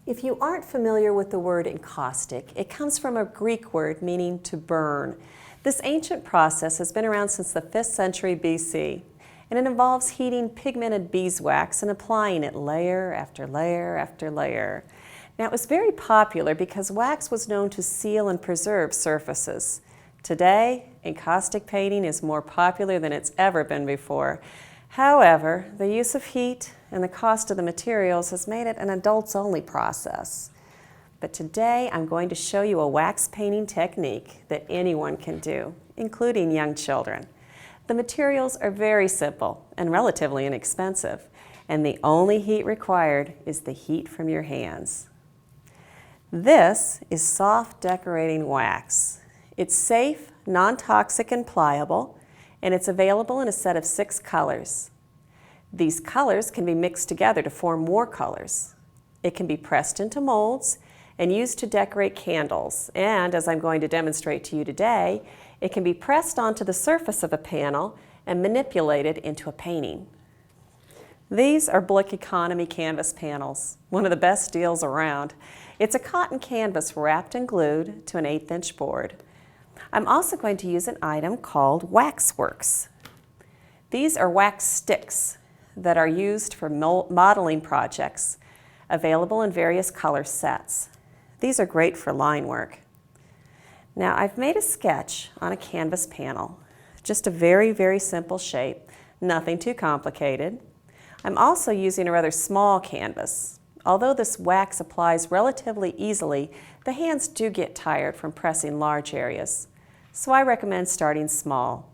If you aren't familiar with the word encaustic, it comes from a Greek word meaning to burn. This ancient process has been around since the 5th century BC, and it involves heating pigmented beeswax and applying it layer after layer after layer. Now, it was very popular because wax was known to seal and preserve surfaces. Today, encaustic painting is more popular than it's ever been before. However, the use of heat and the cost of the materials has made it an adults-only process. But today, I'm going to show you a wax painting technique that anyone can do, including young children. The materials are very simple and relatively inexpensive, and the only heat required is the heat from your hands. This is soft decorating wax. It's safe, non-toxic, and pliable, and it's available in a set of 6 colors. These colors can be mixed together to form more colors. It can be pressed into molds and used to decorate candles, and as I'm going to demonstrate to you today, it can be pressed onto the surface of a panel and manipulated into a painting. These are Blick economy canvas panels, one of the best deals around. It's a cotton canvas wrapped and glued to an 1/8" board. I'm also going to use an item called Waxworks. These are wax sticks that are used for modeling projects, available in various color sets. These are great for line work. Now, I've made a sketch on a canvas panel, just a very, very simple shape, nothing too complicated. I'm also using a rather small canvas. Although this wax applies relatively easily, the hands do get tired from pressing large areas, so I recommend starting small.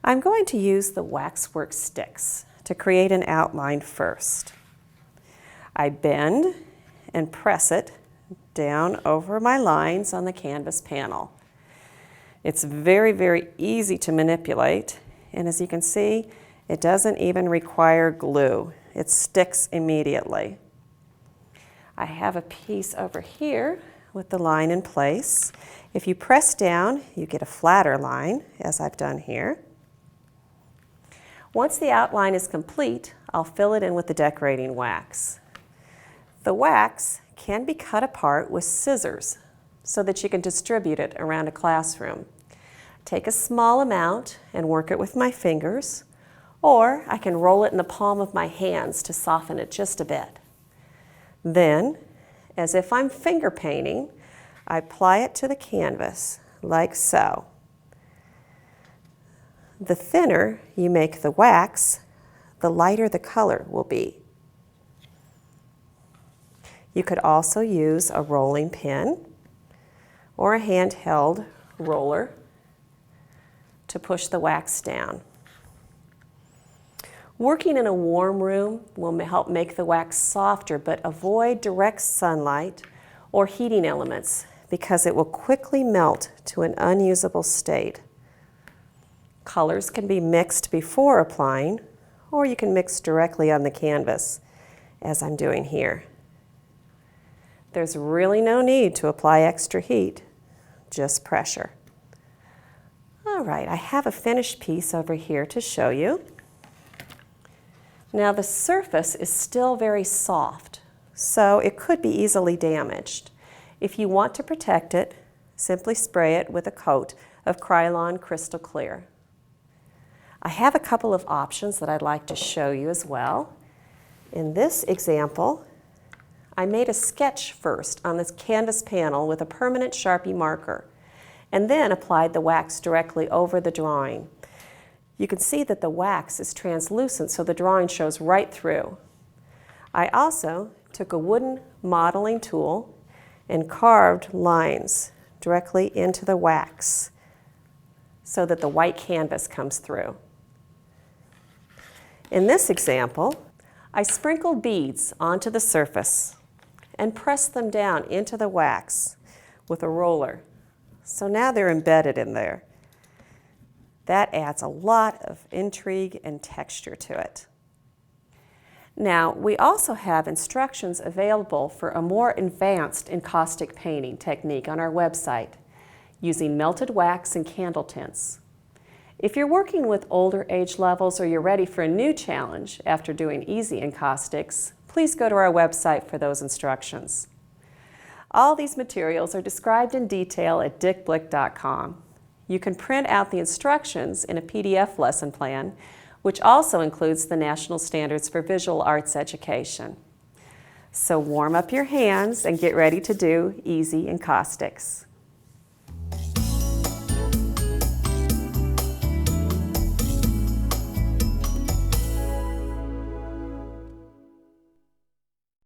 I'm going to use the Waxworks sticks to create an outline first. I bend and press it down over my lines on the canvas panel. It's very, very easy to manipulate, and as you can see, it doesn't even require glue. It sticks immediately. I have a piece over here with the line in place. If you press down, you get a flatter line, as I've done here. Once the outline is complete, I'll fill it in with the decorating wax. The wax can be cut apart with scissors so that you can distribute it around a classroom. Take a small amount and work it with my fingers, or I can roll it in the palm of my hands to soften it just a bit. Then, as if I'm finger painting, I apply it to the canvas, like so. The thinner you make the wax, the lighter the color will be. You could also use a rolling pin or a handheld roller to push the wax down. Working in a warm room will help make the wax softer, but avoid direct sunlight or heating elements because it will quickly melt to an unusable state. Colors can be mixed before applying, or you can mix directly on the canvas, as I'm doing here. There's really no need to apply extra heat, just pressure. All right, I have a finished piece over here to show you. Now the surface is still very soft, so it could be easily damaged. If you want to protect it, simply spray it with a coat of Krylon Crystal Clear. I have a couple of options that I'd like to show you as well. In this example, I made a sketch first on this canvas panel with a permanent Sharpie marker, and then applied the wax directly over the drawing. You can see that the wax is translucent, so the drawing shows right through. I also took a wooden modeling tool and carved lines directly into the wax so that the white canvas comes through. In this example, I sprinkled beads onto the surface and pressed them down into the wax with a roller. So now they're embedded in there. That adds a lot of intrigue and texture to it. Now, we also have instructions available for a more advanced encaustic painting technique on our website using melted wax and candle tints. If you're working with older age levels or you're ready for a new challenge after doing easy encaustics, please go to our website for those instructions. All these materials are described in detail at dickblick.com. You can print out the instructions in a PDF lesson plan, which also includes the National Standards for Visual Arts Education. So warm up your hands and get ready to do easy encaustics.